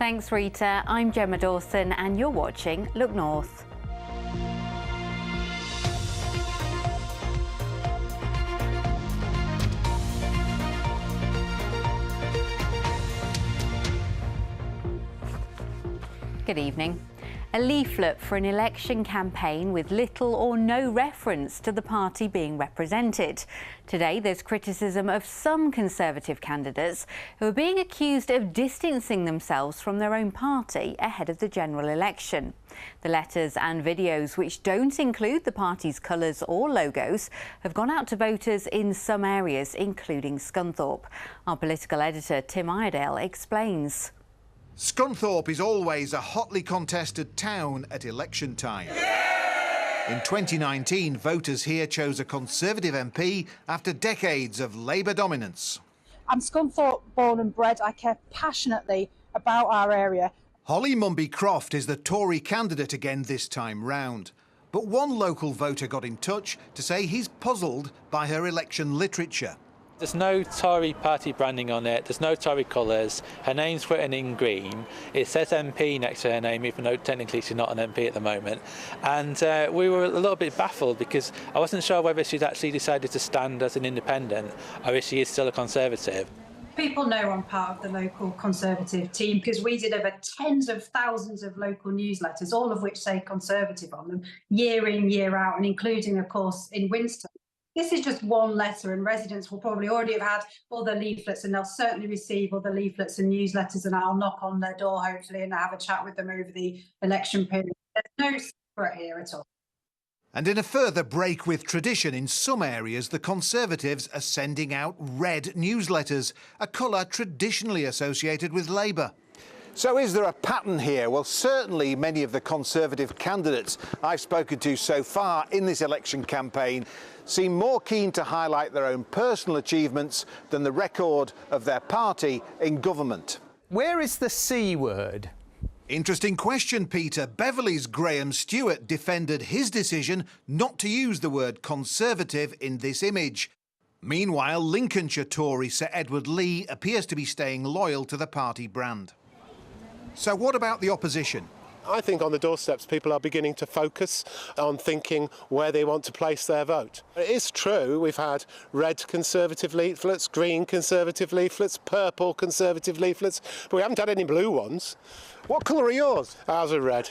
Thanks, Rita. I'm Gemma Dawson and you're watching Look North. Good evening. A leaflet for an election campaign with little or no reference to the party being represented. Today, there's criticism of some Conservative candidates who are being accused of distancing themselves from their own party ahead of the general election. The letters and videos which don't include the party's colours or logos have gone out to voters in some areas, including Scunthorpe. Our political editor, Tim Iredale, explains. Scunthorpe is always a hotly contested town at election time. In 2019, voters here chose a Conservative MP after decades of Labour dominance. I'm Scunthorpe born and bred. I care passionately about our area. Holly Mumby-Croft is the Tory candidate again this time round. But one local voter got in touch to say he's puzzled by her election literature. There's no Tory party branding on it, there's no Tory colours, her name's written in green, it says MP next to her name even though technically she's not an MP at the moment, and we were a little bit baffled because I wasn't sure whether she'd actually decided to stand as an independent or if she is still a Conservative. People know I'm part of the local Conservative team because we deliver tens of thousands of local newsletters, all of which say Conservative on them, year in, year out, and including, of course, in Winston. This is just one letter, and residents will probably already have had other leaflets, and they'll certainly receive other leaflets and newsletters, and I'll knock on their door, hopefully, and have a chat with them over the election period. There's no secret here at all. And in a further break with tradition, in some areas, the Conservatives are sending out red newsletters, a colour traditionally associated with Labour. So is there a pattern here? Well, certainly many of the Conservative candidates I've spoken to so far in this election campaign seem more keen to highlight their own personal achievements than the record of their party in government. Where is the C word? Interesting question, Peter. Beverley's Graham Stewart defended his decision not to use the word Conservative in this image. Meanwhile, Lincolnshire Tory Sir Edward Lee appears to be staying loyal to the party brand. So what about the opposition? I think on the doorsteps people are beginning to focus on thinking where they want to place their vote. It is true we've had red Conservative leaflets, green Conservative leaflets, purple Conservative leaflets, but we haven't had any blue ones. What colour are yours? Ours are red.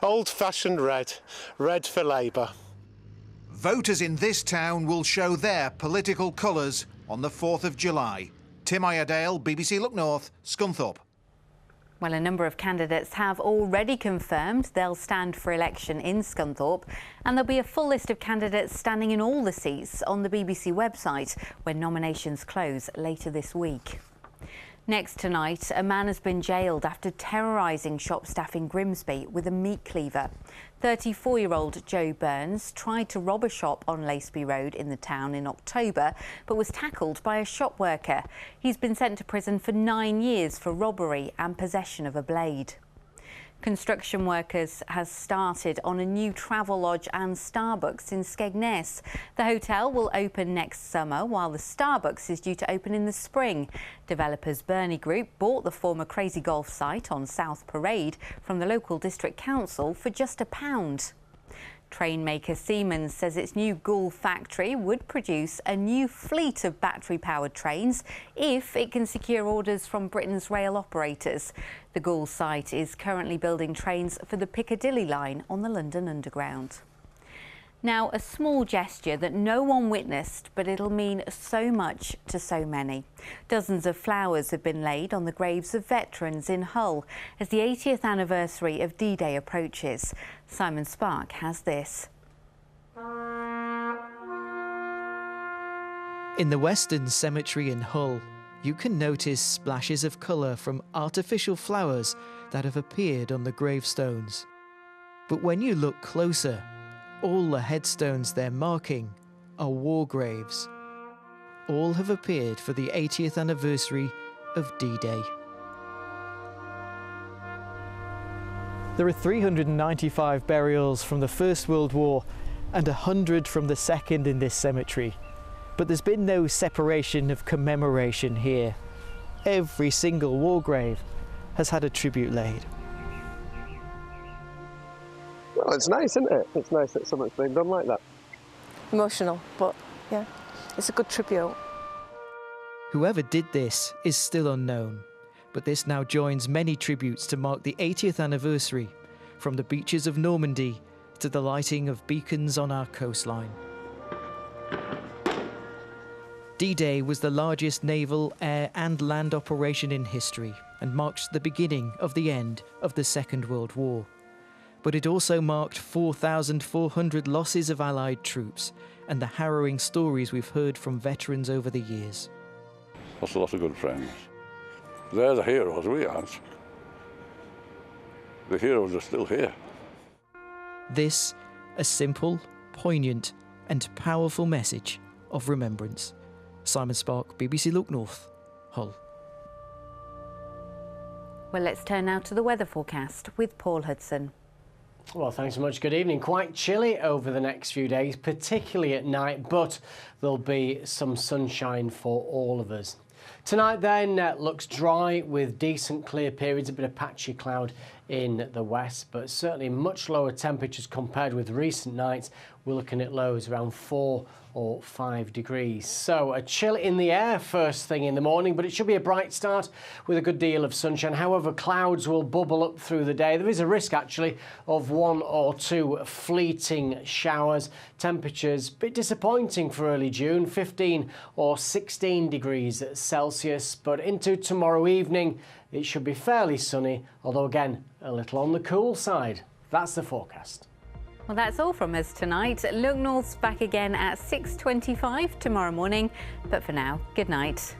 Old-fashioned red. Red for Labour. Voters in this town will show their political colours on the 4th of July. Tim Iredale, BBC Look North, Scunthorpe. Well, a number of candidates have already confirmed they'll stand for election in Scunthorpe, and there'll be a full list of candidates standing in all the seats on the BBC website when nominations close later this week. Next tonight, a man has been jailed after terrorising shop staff in Grimsby with a meat cleaver. 34-year-old Joe Burns tried to rob a shop on Laceby Road in the town in October, but was tackled by a shop worker. He's been sent to prison for 9 years for robbery and possession of a blade. Construction workers has started on a new travel lodge and Starbucks in Skegness. The hotel will open next summer, while the Starbucks is due to open in the spring. Developers Bernie Group bought the former Crazy Golf site on South Parade from the local district council for just £1. Train maker Siemens says its new Goole factory would produce a new fleet of battery-powered trains if it can secure orders from Britain's rail operators. The Goole site is currently building trains for the Piccadilly line on the London Underground. Now, a small gesture that no one witnessed, but it'll mean so much to so many. Dozens of flowers have been laid on the graves of veterans in Hull as the 80th anniversary of D-Day approaches. Simon Spark has this. In the Western Cemetery in Hull, you can notice splashes of colour from artificial flowers that have appeared on the gravestones. But when you look closer, all the headstones they're marking are war graves. All have appeared for the 80th anniversary of D-Day. There are 395 burials from the First World War and 100 from the Second in this cemetery. But there's been no separation of commemoration here. Every single war grave has had a tribute laid. Well, it's nice, isn't it? It's nice that something's been done like that. Emotional, but yeah, it's a good tribute. Whoever did this is still unknown, but this now joins many tributes to mark the 80th anniversary, from the beaches of Normandy to the lighting of beacons on our coastline. D-Day was the largest naval, air and land operation in history and marked the beginning of the end of the Second World War. But it also marked 4,400 losses of Allied troops and the harrowing stories we've heard from veterans over the years. Lost a lot of good friends. They're the heroes, we aren't. The heroes are still here. This, a simple, poignant and powerful message of remembrance. Simon Spark, BBC Look North, Hull. Well, let's turn now to the weather forecast with Paul Hudson. Well, thanks so much. Good evening. Quite chilly over the next few days, particularly at night, but there'll be some sunshine for all of us. Tonight then looks dry with decent clear periods, a bit of patchy cloud in the west, but certainly much lower temperatures compared with recent nights. We're looking at lows around 4 or 5 degrees. So a chill in the air first thing in the morning, but it should be a bright start with a good deal of sunshine. However, clouds will bubble up through the day. There is a risk actually of 1 or 2 fleeting showers. Temperatures a bit disappointing for early June, 15 or 16 degrees Celsius, but into tomorrow evening it should be fairly sunny, although again a little on the cool side. That's the forecast. Well, that's all from us tonight. Look North's back again at 6:25 tomorrow morning. But for now, good night.